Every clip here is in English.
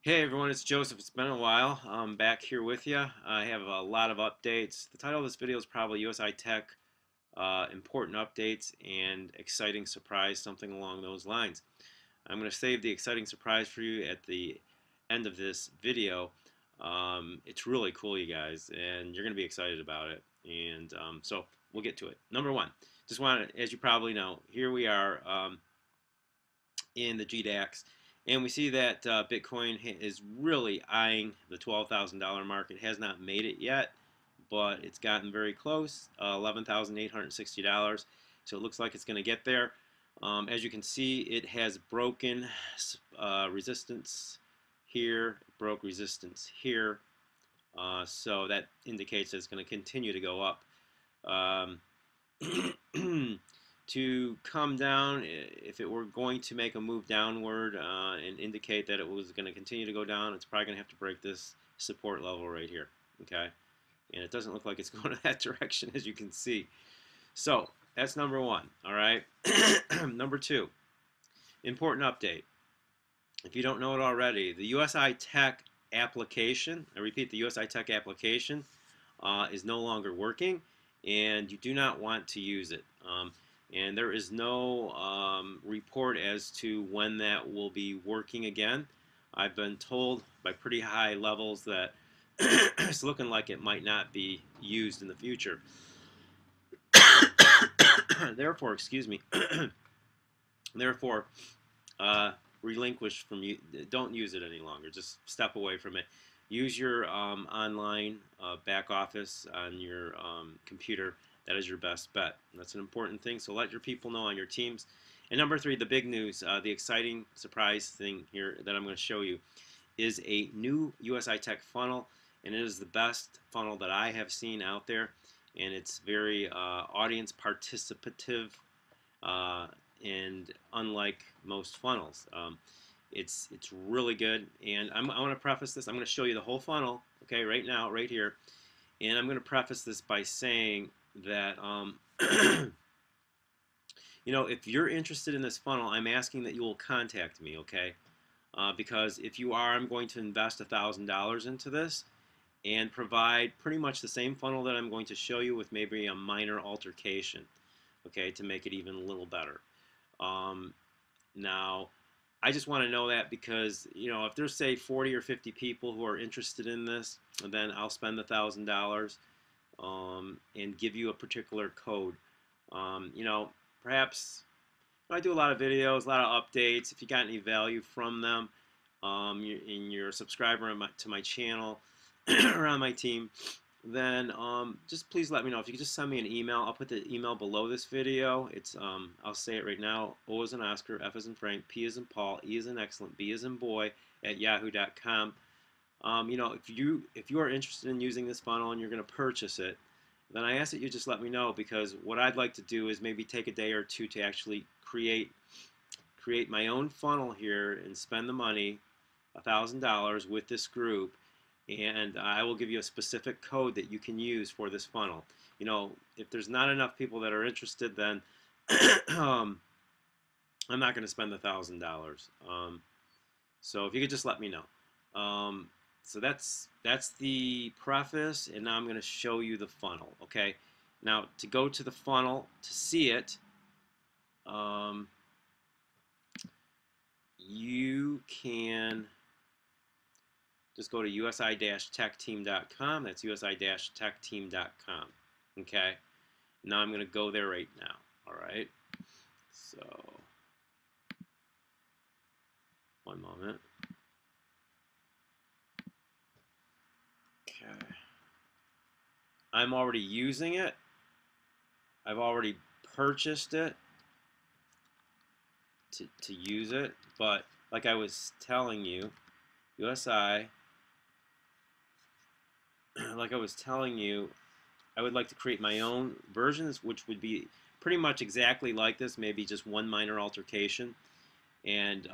Hey everyone, it's Joseph. It's been a while. I'm back here with you. I have a lot of updates. The title of this video is probably USI Tech important updates and exciting surprise, something along those lines. I'm going to save the exciting surprise for you at the end of this video. It's really cool, you guys, and you're going to be excited about it. And so we'll get to it. Number one, just want to, as you probably know, here we are in the GDAX. And we see that Bitcoin is really eyeing the $12,000 mark. It has not made it yet, but it's gotten very close, $11,860. So it looks like it's going to get there. As you can see, it has broken resistance here, broke resistance here. So that indicates that it's going to continue to go up. To come down, if it were going to make a move downward and indicate that it was going to continue to go down, it's probably going to have to break this support level right here. Okay, and it doesn't look like it's going in that direction, as you can see. So that's number one. All right. Number two, important update. If you don't know it already, the USI Tech application, I repeat, the USI Tech application is no longer working, and you do not want to use it. And there is no report as to when that will be working again. I've been told by pretty high levels that it's looking like it might not be used in the future. Therefore, excuse me. Therefore, relinquish from you. Don't use it any longer. Just step away from it. Use your online back office on your computer. That is your best bet. That's an important thing, so let your people know on your teams. And number three, the big news, the exciting surprise thing here that I'm going to show you is a new USI Tech funnel, and it is the best funnel that I have seen out there, and it's very audience participative and unlike most funnels. It's really good, and I want to preface this. I'm going to show you the whole funnel, okay, right now, right here, and I'm going to preface this by saying that you know, if you're interested in this funnel, I'm asking that you will contact me, okay? Because if you are, I'm going to invest $1,000 into this and provide pretty much the same funnel that I'm going to show you with maybe a minor altercation, okay, to make it even a little better. Now, I just want to know that because, you know, if there's, say, 40 or 50 people who are interested in this, then I'll spend the $1,000 and give you a particular code. You know, perhaps I do a lot of videos, a lot of updates. If you got any value from them, you're a subscriber to my channel or on my team, then just please let me know. If you could just send me an email, I'll put the email below this video. It's I'll say it right now: O as in Oscar, F as in Frank, P as in Paul, E as in Excellent, B as in Boy at yahoo.com. You know, if you are interested in using this funnel and you're going to purchase it, then I ask that you just let me know, because what I'd like to do is maybe take a day or two to actually create my own funnel here and spend the money, $1,000, with this group, and I will give you a specific code that you can use for this funnel. You know, if there's not enough people that are interested, then I'm not going to spend the $1,000. So if you could just let me know. So that's the preface, and now I'm going to show you the funnel. Okay, now to go to the funnel to see it, you can just go to usi-techteam.com. That's usi-techteam.com. Okay, now I'm going to go there right now. All right, so one moment. Okay. I'm already using it. I've already purchased it to use it, but like I was telling you, USI, like I was telling you, I would like to create my own versions, which would be pretty much exactly like this, maybe just one minor altercation. And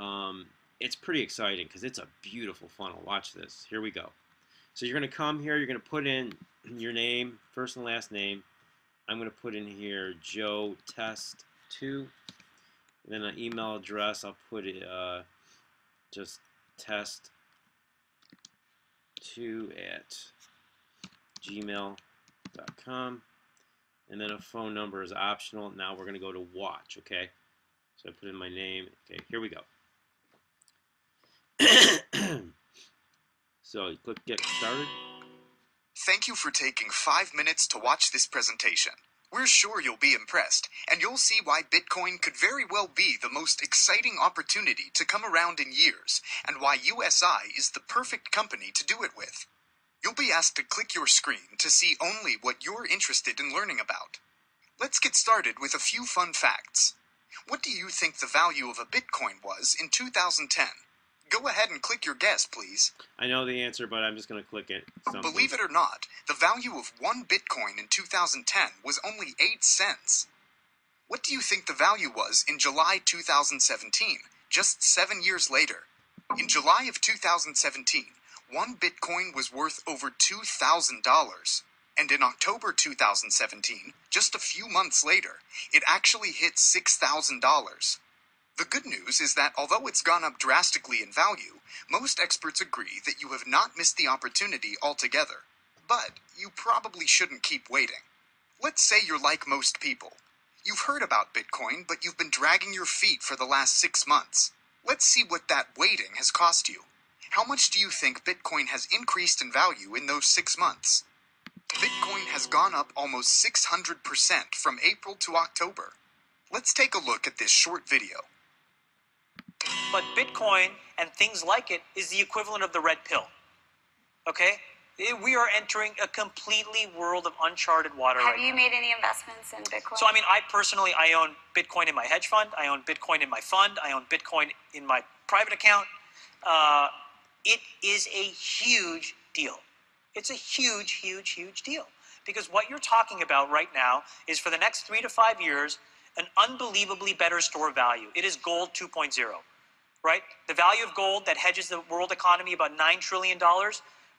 it's pretty exciting because it's a beautiful funnel. Watch this. Here we go. So you're going to come here, you're going to put in your name, first and last name. I'm going to put in here Joe Test 2. And then an email address, I'll put it just test 2@gmail.com. And then a phone number is optional. Now we're going to go to watch, okay? So I put in my name. Okay, here we go. So you click get started. Thank you for taking 5 minutes to watch this presentation. We're sure you'll be impressed, and you'll see why Bitcoin could very well be the most exciting opportunity to come around in years, and why USI is the perfect company to do it with. You'll be asked to click your screen to see only what you're interested in learning about. Let's get started with a few fun facts. What do you think the value of a Bitcoin was in 2010? Go ahead and click your guess, please. I know the answer, but I'm just going to click it. Believe it or not, the value of 1 Bitcoin in 2010 was only 8 cents. What do you think the value was in July 2017, just 7 years later? In July of 2017, 1 Bitcoin was worth over $2,000. And in October 2017, just a few months later, it actually hit $6,000. The good news is that although it's gone up drastically in value, most experts agree that you have not missed the opportunity altogether. But you probably shouldn't keep waiting. Let's say you're like most people. You've heard about Bitcoin, but you've been dragging your feet for the last 6 months. Let's see what that waiting has cost you. How much do you think Bitcoin has increased in value in those 6 months? Bitcoin has gone up almost 600% from April to October. Let's take a look at this short video. But Bitcoin and things like it is the equivalent of the red pill. Okay? We are entering a completely world of uncharted water right now. Have you made any investments in Bitcoin? So, I mean, I own Bitcoin in my hedge fund. I own Bitcoin in my fund. I own Bitcoin in my private account. It is a huge deal. It's a huge, huge, huge deal. Because what you're talking about right now is for the next 3 to 5 years, an unbelievably better store of value. It is gold 2.0. Right? The value of gold that hedges the world economy about $9 trillion,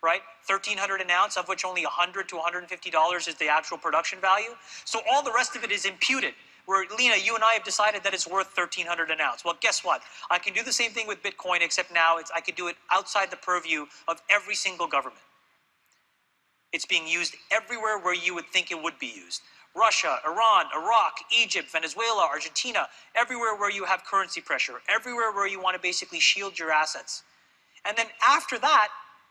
right? $1,300 an ounce, of which only $100 to $150 is the actual production value. So all the rest of it is imputed. Where, Lena, you and I have decided that it's worth $1,300 an ounce. Well, guess what? I can do the same thing with Bitcoin, except now I can do it outside the purview of every single government. It's being used everywhere where you would think it would be used. Russia, Iran, Iraq, Egypt, Venezuela, Argentina, everywhere where you have currency pressure, everywhere where you want to basically shield your assets. And then after that,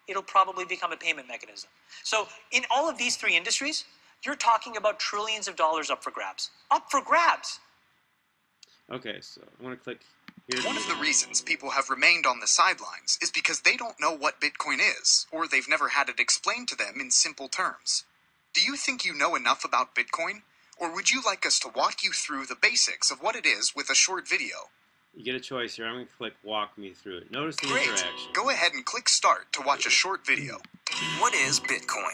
it'll probably become a payment mechanism. So in all of these 3 industries, you're talking about trillions of dollars up for grabs. Up for grabs! Okay, so I'm going to click here. One of the reasons people have remained on the sidelines is because they don't know what Bitcoin is, or they've never had it explained to them in simple terms. Do you think you know enough about Bitcoin? Or would you like us to walk you through the basics of what it is with a short video? You get a choice here. I'm going to click walk me through it. Notice the Great. interaction. Go ahead and click start to watch a short video. What is Bitcoin?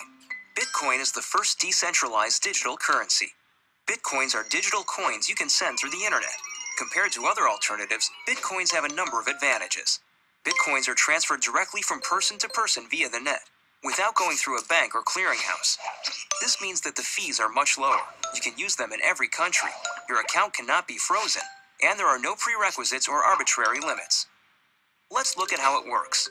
Bitcoin is the first decentralized digital currency. Bitcoins are digital coins you can send through the internet. Compared to other alternatives, Bitcoins have a number of advantages. Bitcoins are transferred directly from person to person via the net, without going through a bank or clearinghouse. This means that the fees are much lower. You can use them in every country. Your account cannot be frozen, and there are no prerequisites or arbitrary limits. Let's look at how it works.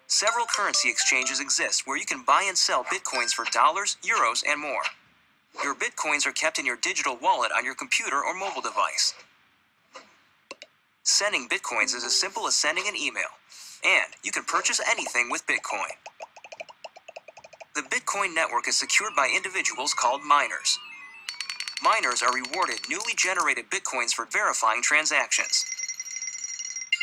Several currency exchanges exist where you can buy and sell Bitcoins for dollars, euros, and more. Your Bitcoins are kept in your digital wallet on your computer or mobile device. Sending Bitcoins is as simple as sending an email, and you can purchase anything with Bitcoin. The Bitcoin network is secured by individuals called miners. Miners are rewarded newly generated Bitcoins for verifying transactions.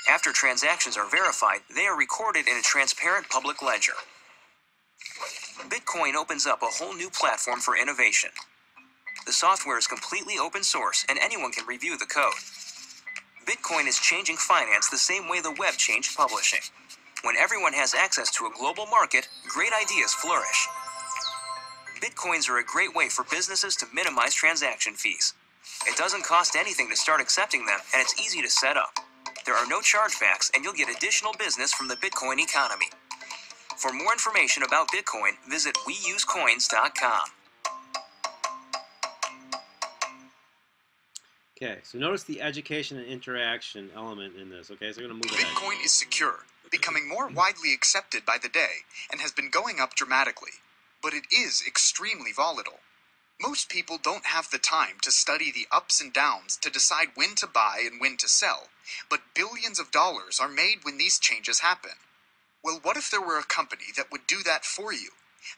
After transactions are verified, they are recorded in a transparent public ledger. Bitcoin opens up a whole new platform for innovation. The software is completely open source and anyone can review the code. Bitcoin is changing finance the same way the web changed publishing. When everyone has access to a global market, great ideas flourish. Bitcoins are a great way for businesses to minimize transaction fees. It doesn't cost anything to start accepting them, and it's easy to set up. There are no chargebacks, and you'll get additional business from the Bitcoin economy. For more information about Bitcoin, visit weusecoins.com. Okay, so notice the education and interaction element in this. Okay, so I'm going to move ahead. Bitcoin is secure becoming more widely accepted by the day and has been going up dramatically, but it is extremely volatile. Most people don't have the time to study the ups and downs to decide when to buy and when to sell, but billions of dollars are made when these changes happen. Well, what if there were a company that would do that for you,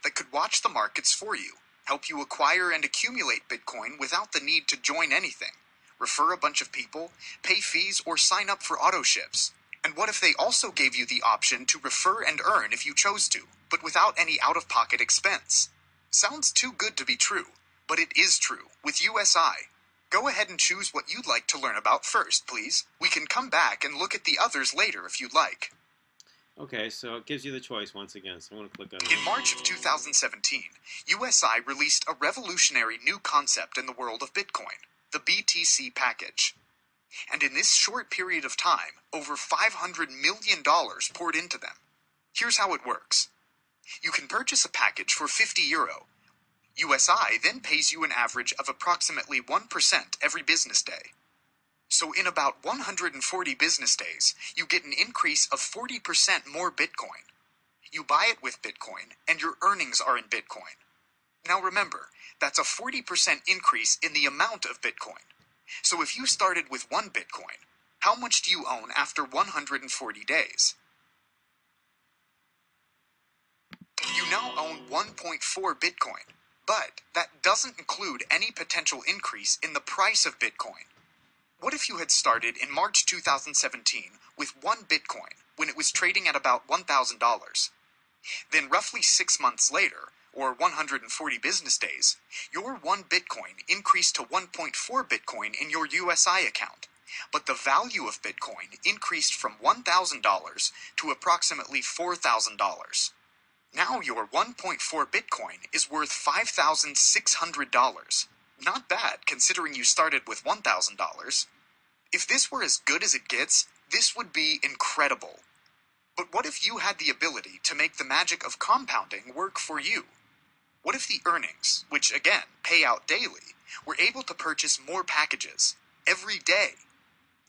that could watch the markets for you, help you acquire and accumulate Bitcoin without the need to join anything, refer a bunch of people, pay fees, or sign up for auto ships? And what if they also gave you the option to refer and earn if you chose to, but without any out-of-pocket expense? Sounds too good to be true, but it is true with USI. Go ahead and choose what you'd like to learn about first, please. We can come back and look at the others later if you'd like. Okay, so it gives you the choice once again, so I want to click on In it. March of 2017, USI released a revolutionary new concept in the world of Bitcoin, the BTC package. And in this short period of time, over $500 million poured into them. Here's how it works. You can purchase a package for €50. USI then pays you an average of approximately 1% every business day. So in about 140 business days, you get an increase of 40% more Bitcoin. You buy it with Bitcoin, and your earnings are in Bitcoin. Now remember, that's a 40% increase in the amount of Bitcoin. So if you started with 1 Bitcoin, how much do you own after 140 days? You now own 1.4 Bitcoin, but that doesn't include any potential increase in the price of Bitcoin. What if you had started in March 2017 with 1 Bitcoin when it was trading at about $1,000? Then roughly 6 months later, or 140 business days, your 1 Bitcoin increased to 1.4 Bitcoin in your USI account, but the value of Bitcoin increased from $1,000 to approximately $4,000. Now your 1.4 Bitcoin is worth $5,600. Not bad, considering you started with $1,000. If this were as good as it gets, this would be incredible. But what if you had the ability to make the magic of compounding work for you? What if the earnings, which again pay out daily, were able to purchase more packages every day?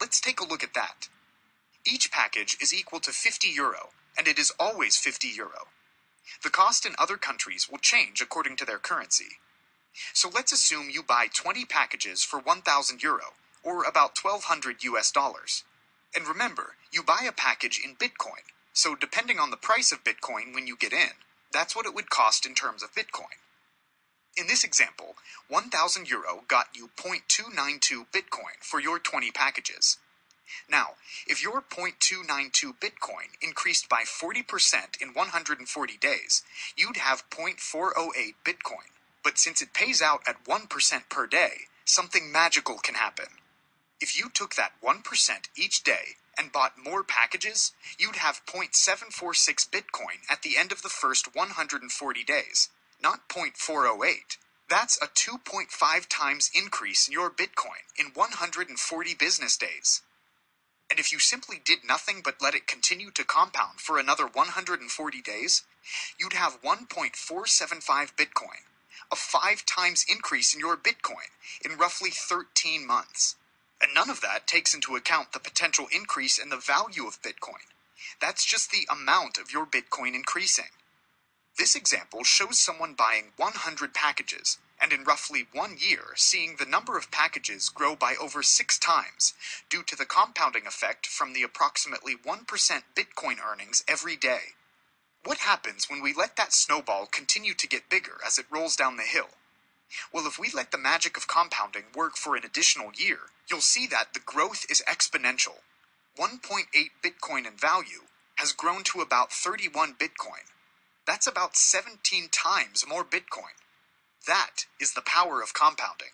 Let's take a look at that. Each package is equal to €50, and it is always €50. The cost in other countries will change according to their currency. So let's assume you buy 20 packages for €1,000, or about $1,200. And remember, you buy a package in Bitcoin, so depending on the price of Bitcoin when you get in, that's what it would cost in terms of Bitcoin. In this example, €1,000 got you 0.292 Bitcoin for your 20 packages. Now, if your 0.292 Bitcoin increased by 40% in 140 days, you'd have 0.408 Bitcoin. But since it pays out at 1% per day, something magical can happen. If you took that 1% each day and bought more packages, you'd have 0.746 Bitcoin at the end of the first 140 days, not 0.408. That's a 2.5 times increase in your Bitcoin in 140 business days. And if you simply did nothing but let it continue to compound for another 140 days, you'd have 1.475 Bitcoin, a 5 times increase in your Bitcoin in roughly 13 months. And none of that takes into account the potential increase in the value of Bitcoin. That's just the amount of your Bitcoin increasing. This example shows someone buying 100 packages, and in roughly 1 year seeing the number of packages grow by over 6 times due to the compounding effect from the approximately 1% Bitcoin earnings every day. What happens when we let that snowball continue to get bigger as it rolls down the hill? Well, if we let the magic of compounding work for an additional year, you'll see that the growth is exponential. 1.8 Bitcoin in value has grown to about 31 Bitcoin. That's about 17 times more Bitcoin. That is the power of compounding.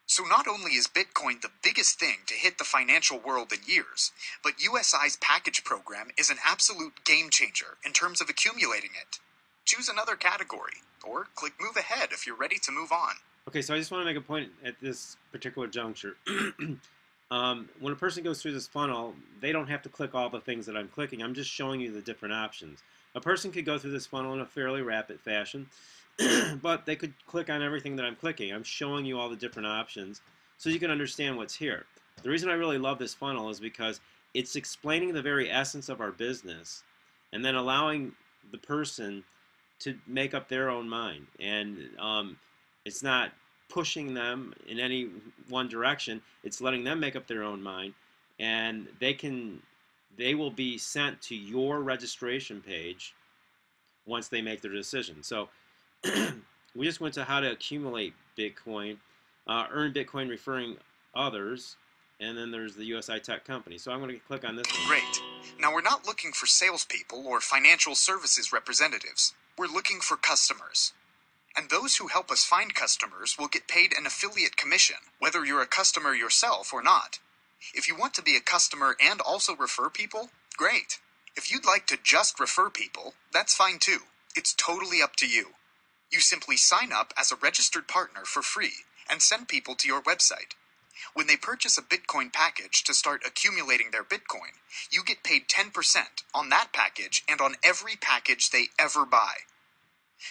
So not only is Bitcoin the biggest thing to hit the financial world in years, but USI's package program is an absolute game changer in terms of accumulating it. Choose another category, or click move ahead if you're ready to move on. Okay, so I just want to make a point at this particular juncture. When a person goes through this funnel, they don't have to click all the things that I'm clicking. I'm just showing you the different options. A person could go through this funnel in a fairly rapid fashion, but they could click on everything that I'm clicking. I'm showing you all the different options so you can understand what's here. The reason I really love this funnel is because it's explaining the very essence of our business, and then allowing the person to make up their own mind. And it's not pushing them in any one direction. It's letting them make up their own mind, and they will be sent to your registration page once they make their decision. So we just went to how to accumulate Bitcoin, earn Bitcoin referring others, and then there's the USI Tech company. So I'm going to click on this one. Great. Now we're not looking for salespeople or financial services representatives. We're looking for customers. And those who help us find customers will get paid an affiliate commission, whether you're a customer yourself or not. If you want to be a customer and also refer people, great. If you'd like to just refer people, that's fine too. It's totally up to you. You simply sign up as a registered partner for free and send people to your website. When they purchase a Bitcoin package to start accumulating their Bitcoin, you get paid 10% on that package and on every package they ever buy.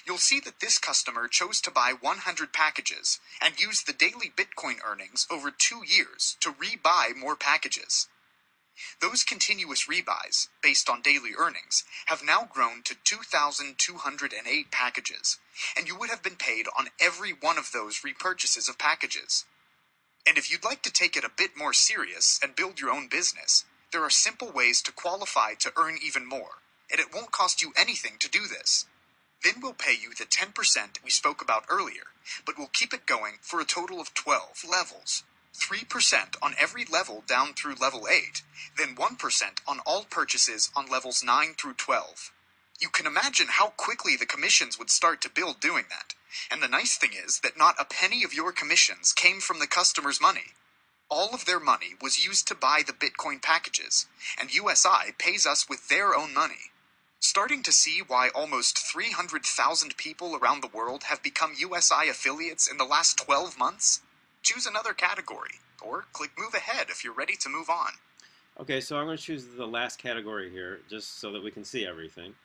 You'll see that this customer chose to buy 100 packages and use the daily Bitcoin earnings over 2 years to rebuy more packages. Those continuous rebuys, based on daily earnings, have now grown to 2,208 packages, and you would have been paid on every one of those repurchases of packages. And if you'd like to take it a bit more serious and build your own business, there are simple ways to qualify to earn even more, and it won't cost you anything to do this. Then we'll pay you the 10% we spoke about earlier, but we'll keep it going for a total of 12 levels. 3% on every level down through level 8, then 1% on all purchases on levels 9 through 12. You can imagine how quickly the commissions would start to build doing that. And the nice thing is that not a penny of your commissions came from the customer's money. All of their money was used to buy the Bitcoin packages, and USI pays us with their own money. Starting to see why almost 300,000 people around the world have become USI affiliates in the last 12 months? Choose another category, or click Move Ahead if you're ready to move on. Okay, so I'm going to choose the last category here, just so that we can see everything.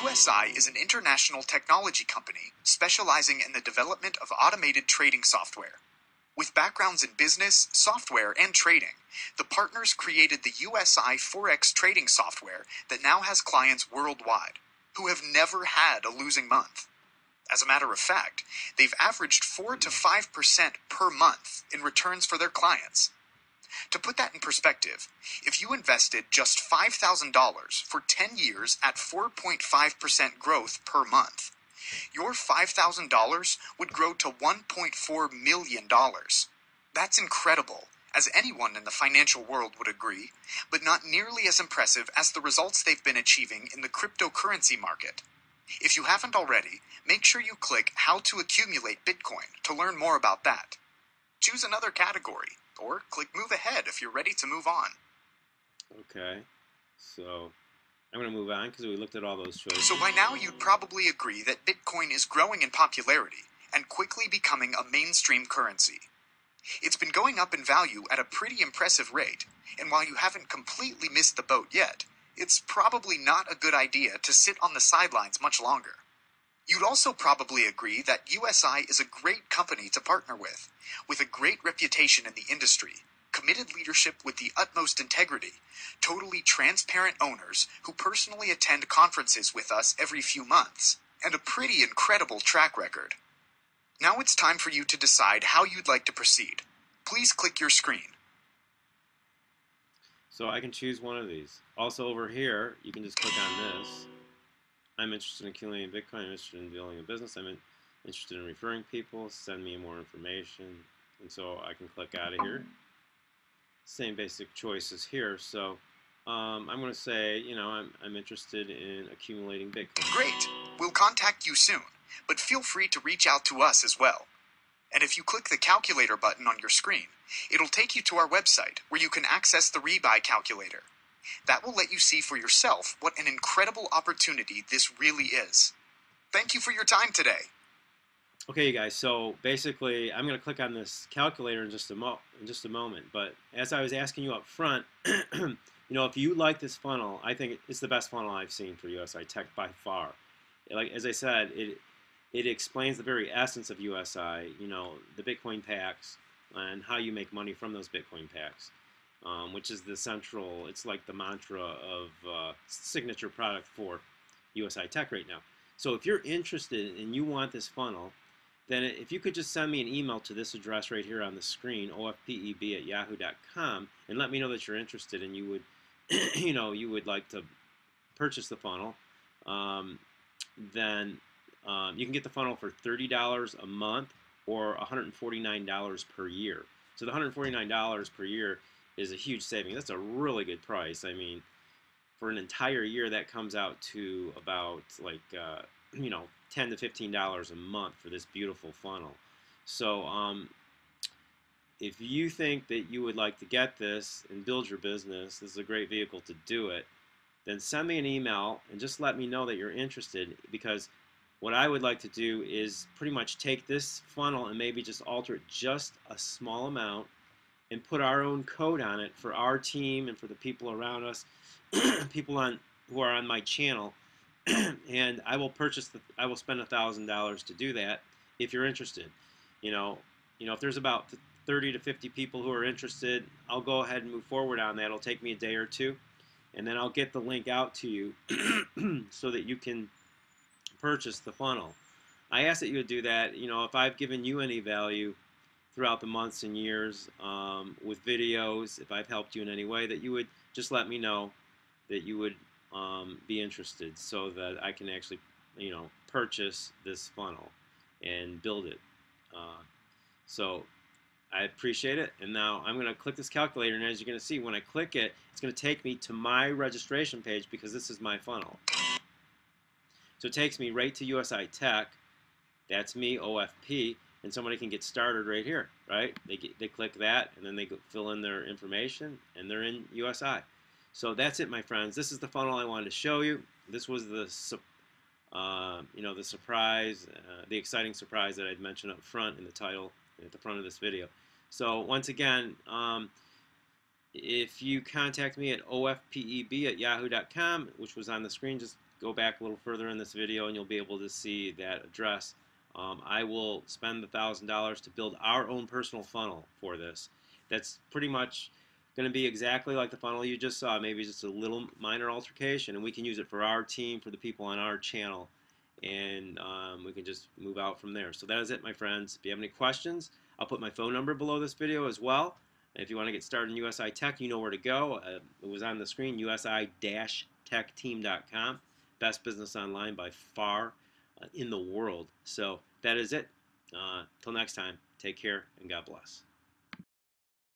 USI is an international technology company specializing in the development of automated trading software. With backgrounds in business, software, and trading, the partners created the USI Forex trading software that now has clients worldwide, who have never had a losing month. As a matter of fact, they've averaged 4 to 5% per month in returns for their clients. To put that in perspective, if you invested just $5,000 for 10 years at 4.5% growth per month, your $5,000 would grow to $1.4 million. That's incredible, as anyone in the financial world would agree, but not nearly as impressive as the results they've been achieving in the cryptocurrency market. If you haven't already, make sure you click How to Accumulate Bitcoin to learn more about that. Choose another category, or click Move Ahead if you're ready to move on. Okay, so I'm going to move on because we looked at all those choices. So by now you'd probably agree that Bitcoin is growing in popularity and quickly becoming a mainstream currency. It's been going up in value at a pretty impressive rate, and while you haven't completely missed the boat yet, it's probably not a good idea to sit on the sidelines much longer. You'd also probably agree that USI is a great company to partner with a great reputation in the industry, committed leadership with the utmost integrity, totally transparent owners who personally attend conferences with us every few months, and a pretty incredible track record. Now it's time for you to decide how you'd like to proceed. Please click your screen. So I can choose one of these. Also over here, you can just click on this. I'm interested in accumulating Bitcoin. I'm interested in building a business. I'm interested in referring people. Send me more information. And so I can click out of here. Same basic choices here. So I'm going to say, I'm interested in accumulating Bitcoin. Great. We'll contact you soon, but feel free to reach out to us as well. And if you click the calculator button on your screen, it'll take you to our website where you can access the rebuy calculator. That will let you see for yourself what an incredible opportunity this really is. Thank you for your time today. Okay, you guys, so basically I'm going to click on this calculator in just a moment, but as I was asking you up front, if you like this funnel, I think it's the best funnel I've seen for USI Tech by far. Like, as I said, it explains the very essence of USI, the Bitcoin packs and how you make money from those Bitcoin packs. which is the central, it's like the mantra of signature product for USI Tech right now. So if you're interested and you want this funnel, then if you could just send me an email to this address right here on the screen, ofpeb@yahoo.com, and let me know that you're interested and you would, you would like to purchase the funnel, then you can get the funnel for $30 a month or $149 per year. So the $149 per year is a huge saving. That's a really good price. I mean, for an entire year, that comes out to about like $10 to $15 a month for this beautiful funnel. So if you think that you would like to get this and build your business, this is a great vehicle to do it, then send me an email and just let me know that you're interested, because what I would like to do is pretty much take this funnel and maybe just alter it just a small amount and put our own code on it for our team and for the people around us, people who are on my channel, and I will spend $1,000 to do that if you're interested. If there's about 30 to 50 people who are interested, I'll go ahead and move forward on that. It'll take me a day or two, and then I'll get the link out to you so that you can purchase the funnel. I ask that you would do that. If I've given you any value throughout the months and years with videos, if I've helped you in any way, that you would just let me know that you would be interested, so that I can actually purchase this funnel and build it. So I appreciate it. And now I'm going to click this calculator, and as you're going to see, when I click it, it's going to take me to my registration page because this is my funnel. So it takes me right to USI Tech. That's me, OFP, and somebody can get started right here, right? They click that, and then they fill in their information, and they're in USI. So that's it, my friends. This is the funnel I wanted to show you. This was the the surprise, the exciting surprise that I'd mentioned up front in the title, at the front of this video. So once again, if you contact me at ofpeb@yahoo.com, which was on the screen, just go back a little further in this video and you'll be able to see that address. I will spend the $1,000 to build our own personal funnel for this. That's pretty much going to be exactly like the funnel you just saw, maybe just a little minor altercation, and we can use it for our team, for the people on our channel, and we can just move out from there. So that is it, my friends. If you have any questions, I'll put my phone number below this video as well. And if you want to get started in USI Tech, you know where to go. It was on the screen, usi-techteam.com. Best business online by far in the world. So that is it. Till next time, take care and God bless.